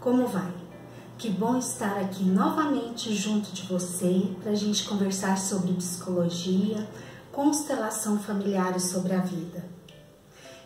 Como vai? Que bom estar aqui novamente junto de você para a gente conversar sobre psicologia, constelação familiar e sobre a vida.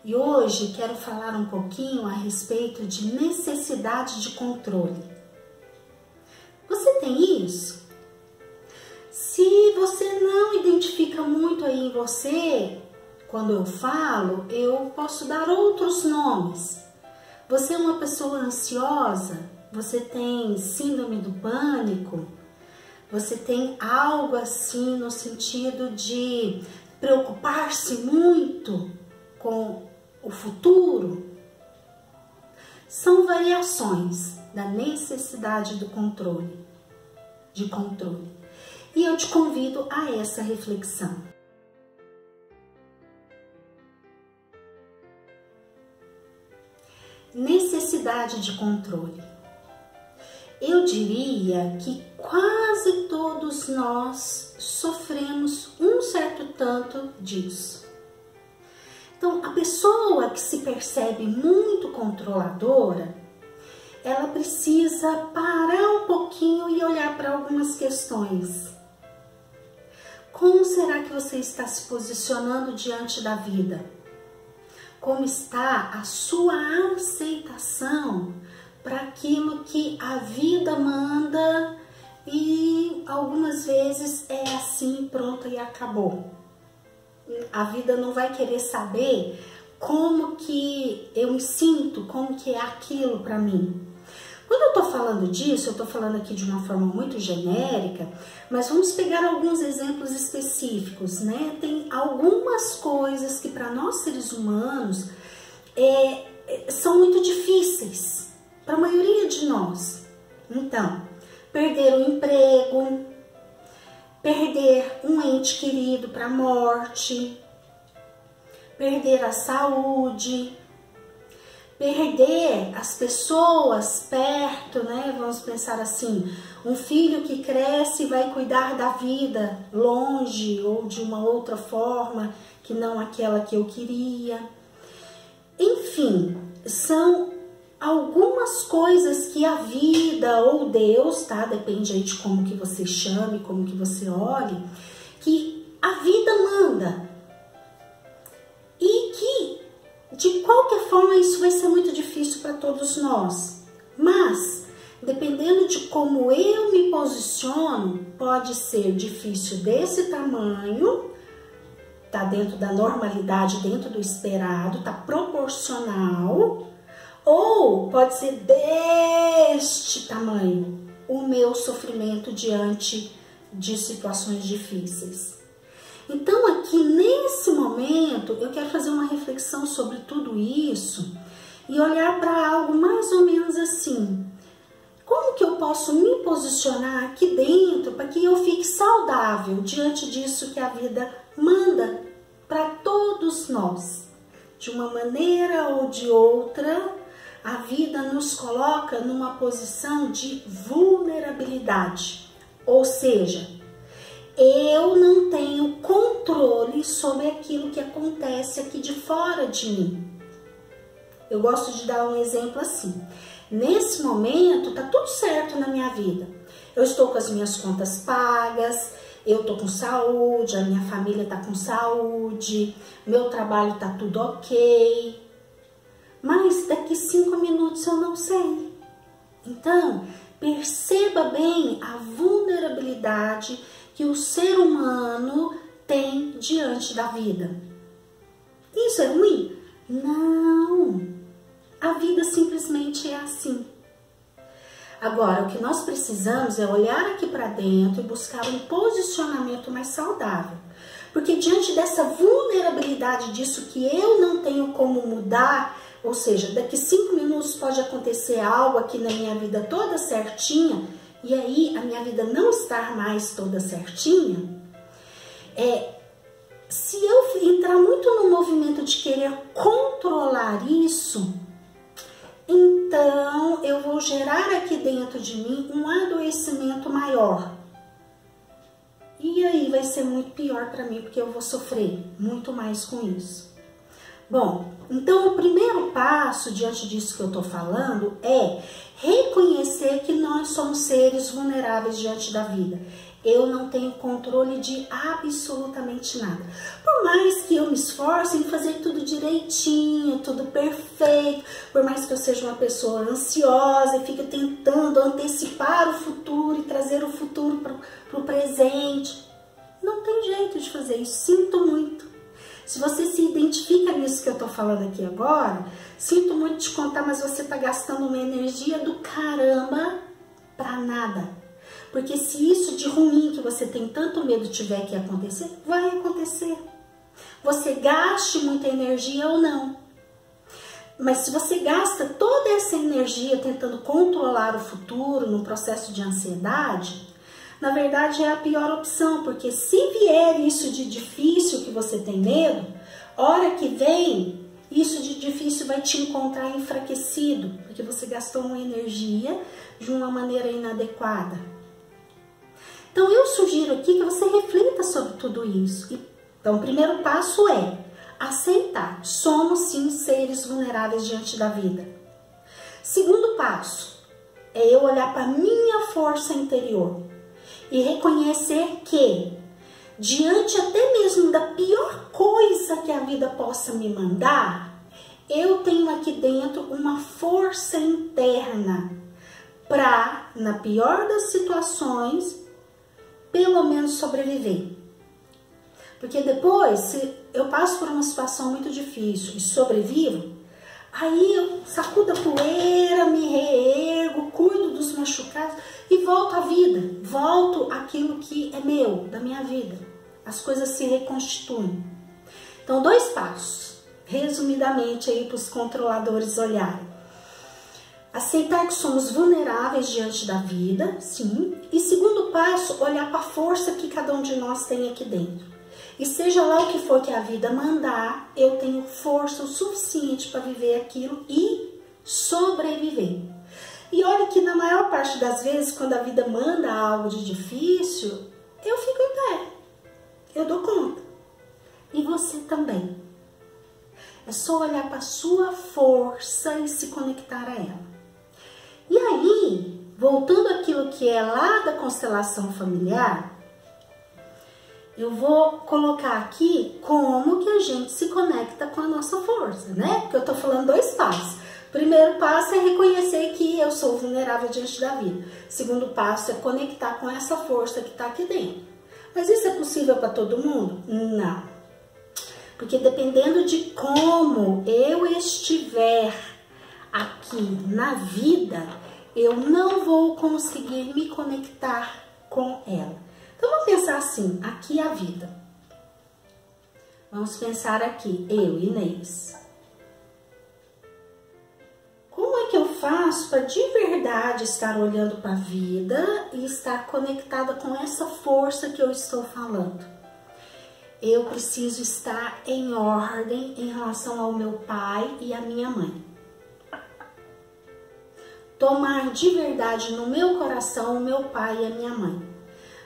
E hoje quero falar um pouquinho a respeito de necessidade de controle. Você tem isso? Se você não identifica muito aí em você, quando eu falo, eu posso dar outros nomes. Você é uma pessoa ansiosa? Você tem síndrome do pânico? Você tem algo assim no sentido de preocupar-se muito com o futuro? São variações da necessidade do controle, de controle. E eu te convido a essa reflexão. Necessidade de controle. Eu diria que quase todos nós sofremos um certo tanto disso. Então, a pessoa que se percebe muito controladora, ela precisa parar um pouquinho e olhar para algumas questões. Como será que você está se posicionando diante da vida? Como está a sua aceitação para aquilo que a vida manda e algumas vezes é assim, pronto e acabou. A vida não vai querer saber como que eu me sinto, como que é aquilo para mim. Quando eu estou falando disso, eu estou falando aqui de uma forma muito genérica, mas vamos pegar alguns exemplos específicos, né? Tem algumas coisas que para nós seres humanos são muito difíceis. Para a maioria de nós. Então, perder o emprego, perder um ente querido para a morte, perder a saúde, perder as pessoas perto, né? Vamos pensar assim, um filho que cresce e vai cuidar da vida longe ou de uma outra forma que não aquela que eu queria. Enfim, são algumas coisas que a vida ou Deus, tá? Depende aí de como que você chame, como que você olhe, que a vida manda. E que, de qualquer forma, isso vai ser muito difícil para todos nós. Mas, dependendo de como eu me posiciono, pode ser difícil desse tamanho, tá dentro da normalidade, dentro do esperado, tá proporcional. Ou pode ser deste tamanho o meu sofrimento diante de situações difíceis. Então aqui nesse momento eu quero fazer uma reflexão sobre tudo isso e olhar para algo mais ou menos assim. Como que eu posso me posicionar aqui dentro para que eu fique saudável diante disso que a vida manda para todos nós? De uma maneira ou de outra, a vida nos coloca numa posição de vulnerabilidade, ou seja, eu não tenho controle sobre aquilo que acontece aqui de fora de mim. Eu gosto de dar um exemplo assim. Nesse momento, tá tudo certo na minha vida. Eu estou com as minhas contas pagas, eu tô com saúde, a minha família tá com saúde, meu trabalho tá tudo ok. Mas daqui 5 minutos eu não sei. Então, perceba bem a vulnerabilidade que o ser humano tem diante da vida. Isso é ruim? Não. A vida simplesmente é assim. Agora, o que nós precisamos é olhar aqui para dentro e buscar um posicionamento mais saudável. Porque diante dessa vulnerabilidade disso que eu não tenho como mudar, ou seja, daqui 5 minutos pode acontecer algo aqui na minha vida toda certinha, e aí a minha vida não estar mais toda certinha, se eu entrar muito no movimento de querer controlar isso, então eu vou gerar aqui dentro de mim um adoecimento maior. E aí vai ser muito pior para mim, porque eu vou sofrer muito mais com isso. Bom, então o primeiro passo diante disso que eu estou falando é reconhecer que nós somos seres vulneráveis diante da vida. Eu não tenho controle de absolutamente nada. Por mais que eu me esforce em fazer tudo direitinho, tudo perfeito, por mais que eu seja uma pessoa ansiosa e fique tentando antecipar o futuro e trazer o futuro para o presente, não tem jeito de fazer isso. Sinto muito. Se você se identifica nisso que eu tô falando aqui agora, sinto muito te contar, mas você tá gastando uma energia do caramba pra nada. Porque se isso de ruim que você tem tanto medo tiver que acontecer, vai acontecer. Você gaste muita energia ou não. Mas se você gasta toda essa energia tentando controlar o futuro num processo de ansiedade, na verdade é a pior opção, porque se vier isso de difícil que você tem medo, hora que vem, isso de difícil vai te encontrar enfraquecido, porque você gastou uma energia de uma maneira inadequada. Então eu sugiro aqui que você reflita sobre tudo isso. Então o primeiro passo é aceitar, somos sim seres vulneráveis diante da vida. Segundo passo é eu olhar para a minha força interior e reconhecer que, diante até mesmo da pior coisa que a vida possa me mandar, eu tenho aqui dentro uma força interna para, na pior das situações, pelo menos sobreviver. Porque depois, se eu passo por uma situação muito difícil e sobrevivo, aí eu sacudo a poeira, me reergo, cuido dos machucados e volto à vida, volto àquilo que é meu, da minha vida. As coisas se reconstituem. Então, 2 passos, resumidamente aí para os controladores olharem. Aceitar que somos vulneráveis diante da vida, sim. E segundo passo, olhar para a força que cada um de nós tem aqui dentro. E seja lá o que for que a vida mandar, eu tenho força o suficiente para viver aquilo e sobreviver. E olha que na maior parte das vezes, quando a vida manda algo de difícil, eu fico em pé. Eu dou conta. E você também. É só olhar para a sua força e se conectar a ela. E aí, voltando àquilo que é lá da constelação familiar, eu vou colocar aqui como que a gente se conecta com a nossa força, né? Porque eu tô falando 2 passos. Primeiro passo é reconhecer que eu sou vulnerável diante da vida. Segundo passo é conectar com essa força que tá aqui dentro. Mas isso é possível para todo mundo? Não. Porque dependendo de como eu estiver aqui na vida, eu não vou conseguir me conectar com ela. Então vamos pensar assim, aqui é a vida. Vamos pensar aqui, eu, Inês. Como é que eu faço para de verdade estar olhando para a vida e estar conectada com essa força que eu estou falando? Eu preciso estar em ordem em relação ao meu pai e à minha mãe. Tomar de verdade no meu coração o meu pai e a minha mãe.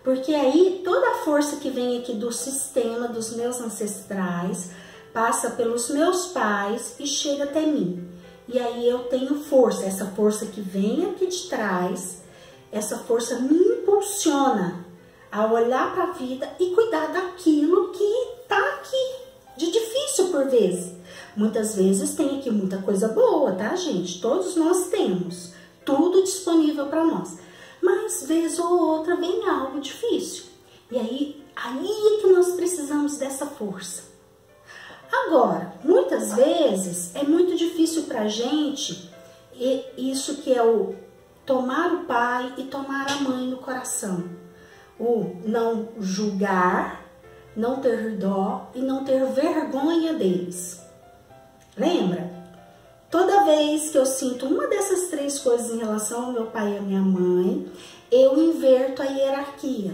Porque aí toda a força que vem aqui do sistema dos meus ancestrais passa pelos meus pais e chega até mim. E aí eu tenho força, essa força que vem aqui de trás, essa força me impulsiona a olhar para a vida e cuidar daquilo que está aqui, de difícil por vezes. Muitas vezes tem aqui muita coisa boa, tá, gente? Todos nós temos tudo disponível para nós. Mas vez ou outra vem algo difícil. E aí é que nós precisamos dessa força. Agora, muitas vezes é muito difícil pra gente isso que é o tomar o pai e tomar a mãe no coração. O não julgar, não ter dó e não ter vergonha deles. Lembra? Toda vez que eu sinto uma dessas 3 coisas em relação ao meu pai e à minha mãe, eu inverto a hierarquia.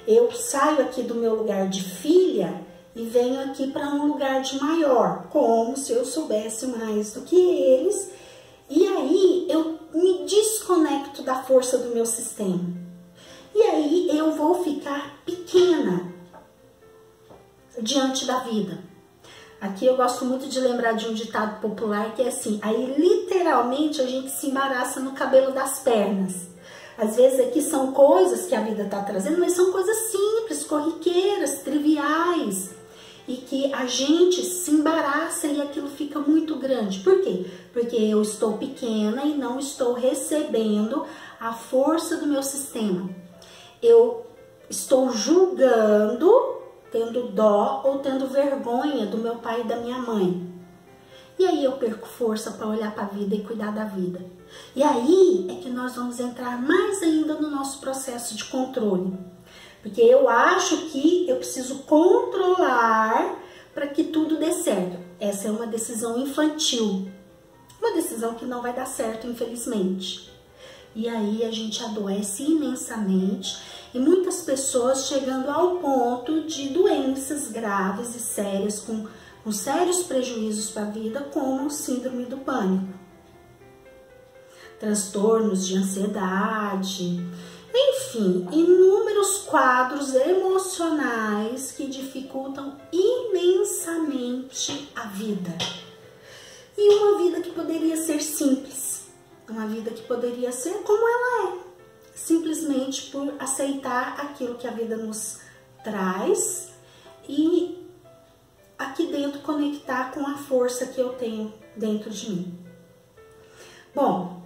Eu saio aqui do meu lugar de filha e venho aqui para um lugar de maior, como se eu soubesse mais do que eles. E aí eu me desconecto da força do meu sistema. E aí eu vou ficar pequena diante da vida. Aqui eu gosto muito de lembrar de um ditado popular que é assim, aí literalmente a gente se embaraça no cabelo das pernas. Às vezes aqui são coisas que a vida está trazendo, mas são coisas simples, corriqueiras, triviais. E que a gente se embaraça e aquilo fica muito grande. Por quê? Porque eu estou pequena e não estou recebendo a força do meu sistema. Eu estou julgando, tendo dó ou tendo vergonha do meu pai e da minha mãe. E aí eu perco força para olhar para a vida e cuidar da vida. E aí é que nós vamos entrar mais ainda no nosso processo de controle. Porque eu acho que eu preciso controlar para que tudo dê certo. Essa é uma decisão infantil. Uma decisão que não vai dar certo, infelizmente. E aí a gente adoece imensamente. E muitas pessoas chegando ao ponto de doenças graves e sérias, com sérios prejuízos para a vida, como síndrome do pânico. Transtornos de ansiedade, enfim, inúmeros quadros emocionais que dificultam imensamente a vida. E uma vida que poderia ser simples, uma vida que poderia ser como ela é, simplesmente por aceitar aquilo que a vida nos traz e aqui dentro conectar com a força que eu tenho dentro de mim. Bom,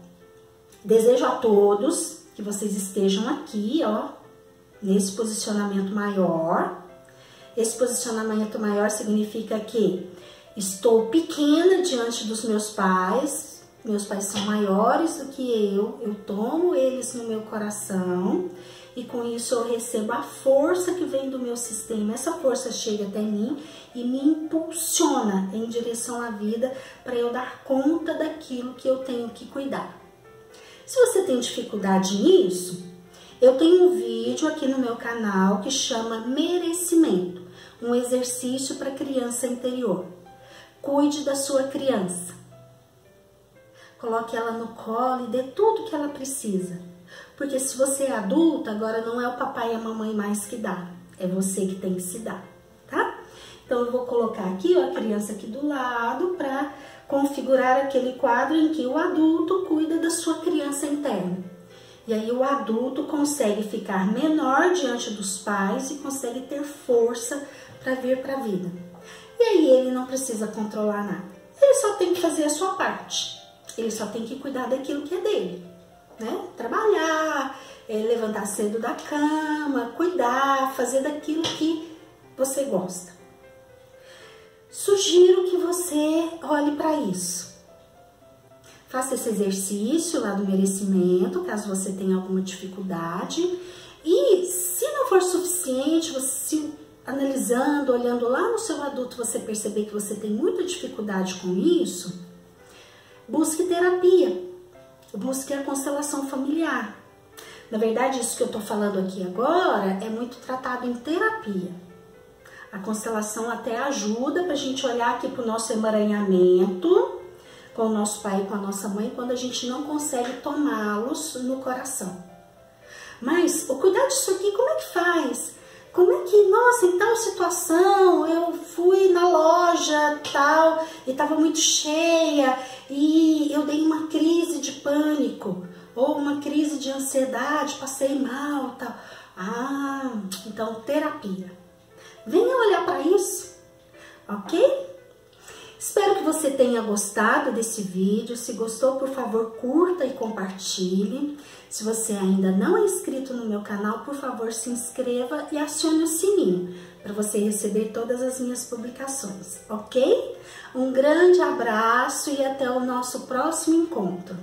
desejo a todos que vocês estejam aqui, ó, nesse posicionamento maior. Esse posicionamento maior significa que estou pequena diante dos meus pais são maiores do que eu tomo eles no meu coração e com isso eu recebo a força que vem do meu sistema. Essa força chega até mim e me impulsiona em direção à vida para eu dar conta daquilo que eu tenho que cuidar. Se você tem dificuldade nisso, eu tenho um vídeo aqui no meu canal que chama Merecimento, um exercício para criança interior. Cuide da sua criança. Coloque ela no colo e dê tudo que ela precisa. Porque se você é adulta, agora não é o papai e a mamãe mais que dá. É você que tem que se dar, tá? Então eu vou colocar aqui ó, a criança aqui do lado para configurar aquele quadro em que o adulto cuida da sua criança interna. E aí o adulto consegue ficar menor diante dos pais e consegue ter força para vir para a vida. E aí ele não precisa controlar nada. Ele só tem que fazer a sua parte. Ele só tem que cuidar daquilo que é dele, né? Trabalhar, levantar cedo da cama, cuidar, fazer daquilo que você gosta. Sugiro que você olhe para isso. Faça esse exercício lá do merecimento, caso você tenha alguma dificuldade. E se não for suficiente, você analisando, olhando lá no seu adulto, você perceber que você tem muita dificuldade com isso, busque terapia, busque a constelação familiar. Na verdade, isso que eu tô falando aqui agora é muito tratado em terapia. A constelação até ajuda pra gente olhar aqui pro nosso emaranhamento com o nosso pai e com a nossa mãe quando a gente não consegue tomá-los no coração. Mas o cuidar disso aqui, como é que faz? Como é que, nossa, em tal situação eu fui na loja tal e tava muito cheia e eu dei uma crise de pânico ou uma crise de ansiedade, passei mal tal. Ah, então terapia. Venha olhar para isso, ok? Espero que você tenha gostado desse vídeo. Se gostou, por favor, curta e compartilhe. Se você ainda não é inscrito no meu canal, por favor, se inscreva e acione o sininho para você receber todas as minhas publicações, ok? Um grande abraço e até o nosso próximo encontro.